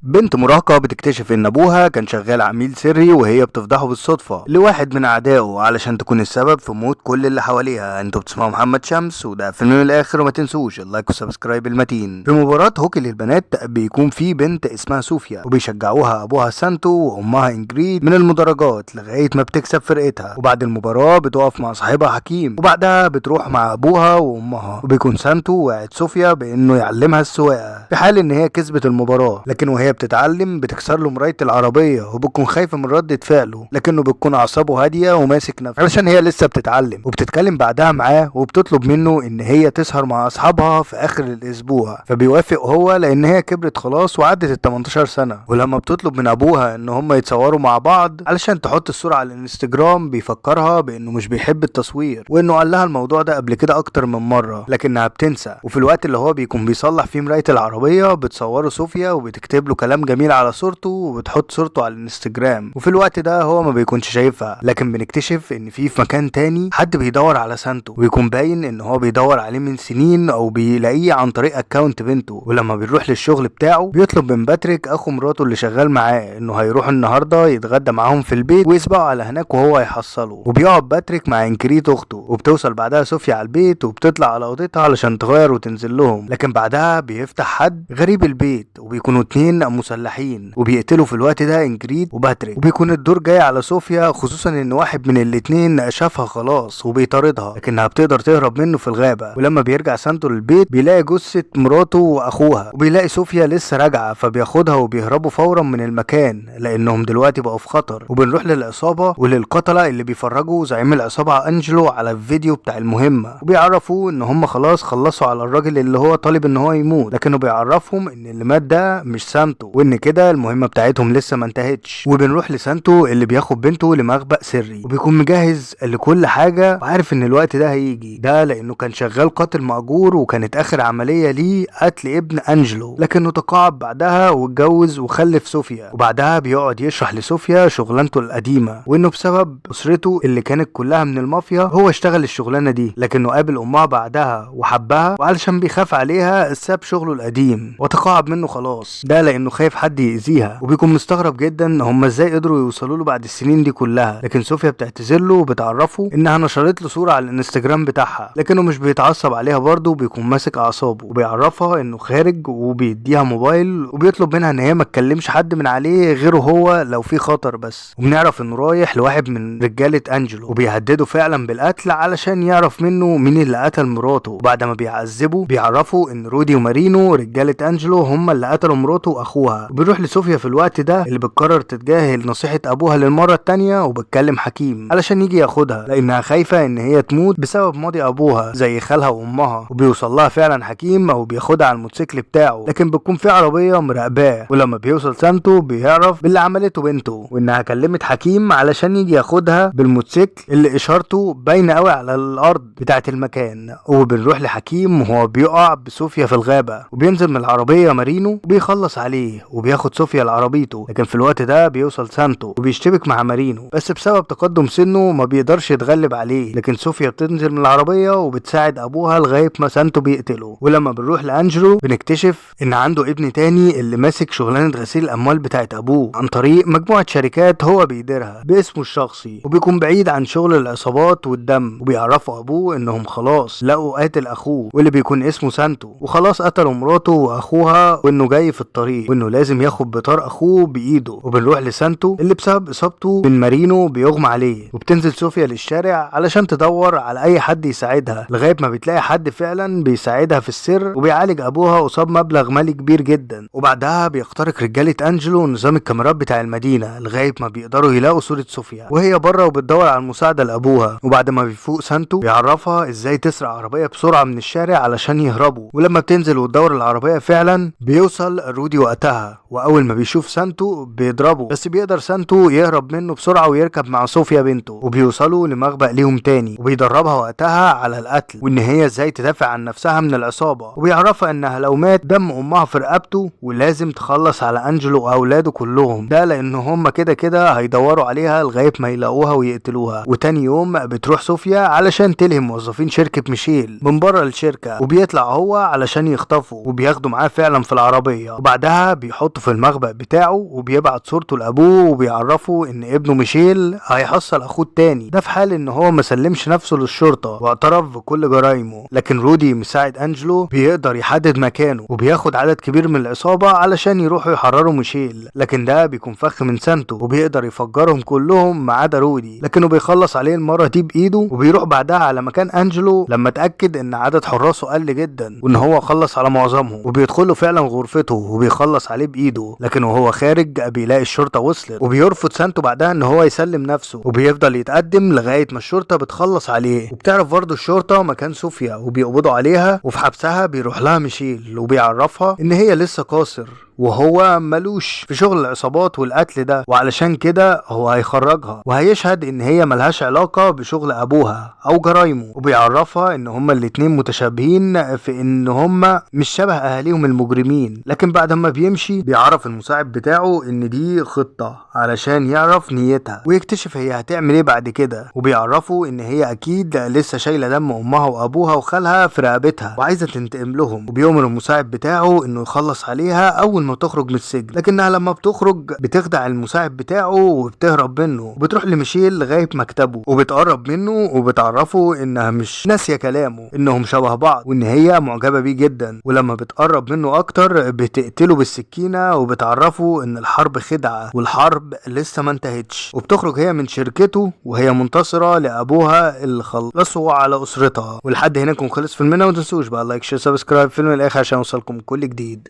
بنت مراهقة بتكتشف ان ابوها كان شغال عميل سري وهي بتفضحه بالصدفة لواحد من اعدائه علشان تكون السبب في موت كل اللي حواليها. انتوا بتسمعوا محمد شمس وده فيلم من الاخر، وما تنسوش اللايك والسبسكرايب المتين. في مباراة هوكي للبنات بيكون في بنت اسمها صوفيا وبيشجعوها ابوها سانتو وامها انجريد من المدرجات لغاية ما بتكسب فرقتها، وبعد المباراة بتقف مع صاحبها حكيم وبعدها بتروح مع ابوها وامها، وبيكون سانتو وعد صوفيا بانه يعلمها السواقة في حال ان هي كسبت المباراة. لكن وهي بتتعلم بتكسر له مراية العربية وبتكون خايفة من ردة فعله، لكنه بتكون اعصابه هادية وماسك نفسه علشان هي لسه بتتعلم. وبتتكلم بعدها معاه وبتطلب منه ان هي تسهر مع اصحابها في اخر الاسبوع، فبيوافق هو لان هي كبرت خلاص وعدت ال 18 سنة. ولما بتطلب من ابوها ان هم يتصوروا مع بعض علشان تحط الصورة على الانستجرام بيفكرها بانه مش بيحب التصوير، وانه قال لها الموضوع ده قبل كده اكتر من مرة لكنها بتنسى. وفي الوقت اللي هو بيكون بيصلح فيه مراية العربية بتصوره صوفيا وبتكتب له كلام جميل على صورته وبتحط صورته على الانستجرام، وفي الوقت ده هو ما بيكونش شايفها. لكن بنكتشف ان في مكان تاني حد بيدور على سانتو، ويكون باين ان هو بيدور عليه من سنين او بيلاقيه عن طريق اكاونت بنته. ولما بيروح للشغل بتاعه بيطلب من باتريك اخو مراته اللي شغال معاه انه هيروح النهارده يتغدى معاهم في البيت ويسبقوا على هناك وهو هيحصله. وبيقعد باتريك مع انكريت اخته، وبتوصل بعدها صوفيا على البيت وبتطلع على اوضتها علشان تغير وتنزل لهم. لكن بعدها بيفتح حد غريب البيت وبيكونوا اتنين مسلحين وبيقتلوا في الوقت ده انجريد وباتريك. وبيكون الدور جاي على صوفيا خصوصا ان واحد من الاتنين شافها خلاص وبيطاردها لكنها بتقدر تهرب منه في الغابة. ولما بيرجع سانتو للبيت بيلاقي جثة مراته واخوها، وبيلاقي صوفيا لسه راجعة فبياخدها وبيهربوا فورا من المكان لانهم دلوقتي بقوا في خطر. وبنروح للعصابة وللقتلة اللي بيفرجوا زعيم العصابة انجلو على الفيديو بتاع المهمة، وبيعرفوا ان هم خلاص خلصوا على الراجل اللي هو طالب ان هو يموت، لكنه بيعرفهم ان اللي مات ده مش سانتو وان كده المهمة بتاعتهم لسه ما انتهتش. وبنروح لسانتو اللي بياخد بنته لمخبأ سري وبيكون مجهز لكل حاجة وعارف ان الوقت ده هيجي، ده لانه كان شغال قاتل مأجور وكانت اخر عملية ليه قتل ابن انجلو، لكنه تقاعد بعدها واتجوز وخلف صوفيا. وبعدها بيقعد يشرح لصوفيا شغلانته القديمة وانه بسبب اسرته اللي كانت كلها من المافيا هو اشتغل الشغلانة دي، لكنه قابل امها بعدها وحبها وعلشان بيخاف عليها ساب شغله القديم وتقاعد منه خلاص، ده لانه خايف حد يأذيها. وبيكون مستغرب جدا هم ازاي قدروا يوصلوا له بعد السنين دي كلها. لكن صوفيا بتعتذر له وبتعرفه انها نشرت له صورة على الانستجرام بتاعها، لكنه مش بيتعصب عليها برضه وبيكون ماسك اعصابه وبيعرفها انه خارج وبيديها موبايل وبيطلب منها ان هي ما تكلمش حد من عليه غيره هو لو في خطر بس. وبنعرف انه رايح لواحد من رجالة انجلو وبيهدده فعلا بالقتل علشان يعرف منه مين اللي قتل مراته. وبعد ما بيعذبه بيعرفوا ان رودي ومارينو رجالة انجلو هم اللي قتلوا مراته واخوها. وبيروح لصوفيا في الوقت ده اللي بتقرر تتجاهل نصيحة ابوها للمرة التانية وبتكلم حكيم علشان يجي ياخدها لانها خايفة ان هي تموت بسبب ماضي ابوها زي خالها وامها. وبيوصل لها فعلا حكيم او بياخدها على الموتوسيكل بتاعه، لكن بتكون في عربية مراقباه. ولما بيوصل سانتو بيعرف باللي عملته بنته وانها كلمت حكيم علشان يجي ياخدها بالموتوسيكل اللي اشارته باينة قوي على الارض بتاعة المكان. وبنروح لحكيم وهو بيقع بصوفيا في الغابة، وبينزل من العربية مارينو وبيخلص عليه وبياخد صوفيا لعربيته. لكن في الوقت ده بيوصل سانتو وبيشتبك مع مارينو، بس بسبب تقدم سنه ما بيقدرش يتغلب عليه. لكن صوفيا بتنزل من العربية وبتساعد ابوها لغاية ما سانتو بيقتله. ولما بنروح لانجلو بنكتشف ان عنده ابن تاني اللي ماسك شغلانة غسيل الاموال بتاعت ابوه عن طريق مجموعة شركات هو بيديرها باسمه الشخصي، وبيكون بعيد عن شغل العصابات والدم. وبيعرفوا ابوه انهم خلاص لقوا قاتل اخوه واللي بيكون اسمه سانتو، وخلاص قتلوا مراته واخوها وانه جاي في الطريق وانه لازم ياخد بطار اخوه بايده. وبنروح لسانتو اللي بسبب اصابته من مارينو بيغمى عليه، وبتنزل صوفيا للشارع علشان تدور على اي حد يساعدها لغايه ما بتلاقي حد فعلا بيساعدها في السر وبيعالج ابوها قصاد مبلغ مالي كبير جدا. وبعدها بيخترق رجاله انجلو نظام الكاميرات بتاع المدينه لغايه ما بيقدروا يلاقوا صوره صوفيا وهي بره وبتدور على المساعده لابوها. وبعد ما بيفوق سانتو بيعرفها ازاي تسرق عربيه بسرعه من الشارع علشان يهربوا. ولما بتنزل وتدور العربيه فعلا بيوصل رودي وقتها، واول ما بيشوف سانتو بيضربه، بس بيقدر سانتو يهرب منه بسرعه ويركب مع صوفيا بنته. وبيوصلوا لمخبأ ليهم تاني وبيدربها وقتها على القتل وان هي ازاي تدافع عن نفسها من العصابه. وبيعرفها انها لو مات دم امها في رقبته ولازم تخلص على انجلو واولاده كلهم، ده لان هم كده كده هيدوروا عليها لغايه ما يلاقوها ويقتلوها. وتاني يوم بتروح صوفيا علشان تلهم موظفين شركه ميشيل من بره الشركه، وبيطلع هو علشان يخطفوا وبياخدوا معاه فعلا في العربيه. وبعدها بيحطه في المخبأ بتاعه وبيبعت صورته لابوه وبيعرفه ان ابنه ميشيل هيحصل اخوه التاني، ده في حال ان هو ما سلمش نفسه للشرطه واعترف بكل جرايمه. لكن رودي مساعد انجلو بيقدر يحدد مكانه وبياخد عدد كبير من العصابه علشان يروحوا يحرروا ميشيل، لكن ده بيكون فخ من سانتو وبيقدر يفجرهم كلهم ما عدا رودي، لكنه بيخلص عليه المره دي بايده وبيروح بعدها على مكان انجلو لما اتاكد ان عدد حراسه قل جدا وان هو خلص على معظمهم، وبيدخلوا فعلا غرفته وبيخلص عليه بايده. لكن وهو خارج بيلاقي الشرطه وصلت وبيرفض سانتو بعدها ان هو يسلم نفسه وبيفضل يتقدم لغايه ما الشرطه بتخلص عليه. وبتعرف برضه الشرطه مكان صوفيا وبيقبضوا عليها، وفي حبسها بيروح لها ميشيل وبيعرفها ان هي لسه قاصر وهو ملوش في شغل العصابات والقتل ده، وعلشان كده هو هيخرجها وهيشهد ان هي ملهاش علاقة بشغل ابوها او جرايمه، وبيعرفها ان هما الاتنين متشابهين في ان هما مش شبه اهاليهم المجرمين. لكن بعد ما بيمشي بيعرف المساعد بتاعه ان دي خطة علشان يعرف نيتها ويكتشف هي هتعمل ايه بعد كده، وبيعرفوا ان هي اكيد لسه شايلة دم امها وابوها وخالها في رقبتها وعايزة تنتقم لهم، وبيؤمر المساعد بتاعه انه يخلص عليها اول ما تخرج من السجن. لكنها لما بتخرج بتخدع المساعد بتاعه وبتهرب منه وبتروح لميشيل لغايه مكتبه وبتقرب منه وبتعرفه انها مش ناسيه كلامه، انهم شبه بعض وان هي معجبه بيه جدا. ولما بتقرب منه اكتر بتقتله بالسكينه وبتعرفه ان الحرب خدعه والحرب لسه ما انتهتش، وبتخرج هي من شركته وهي منتصره لابوها اللي خلصوا على اسرتها. ولحد هنا نكون خلص فيلمنا، وما تنسوش بقى لايك شير سبسكرايب فيلم الاخر عشان يوصلكم كل جديد.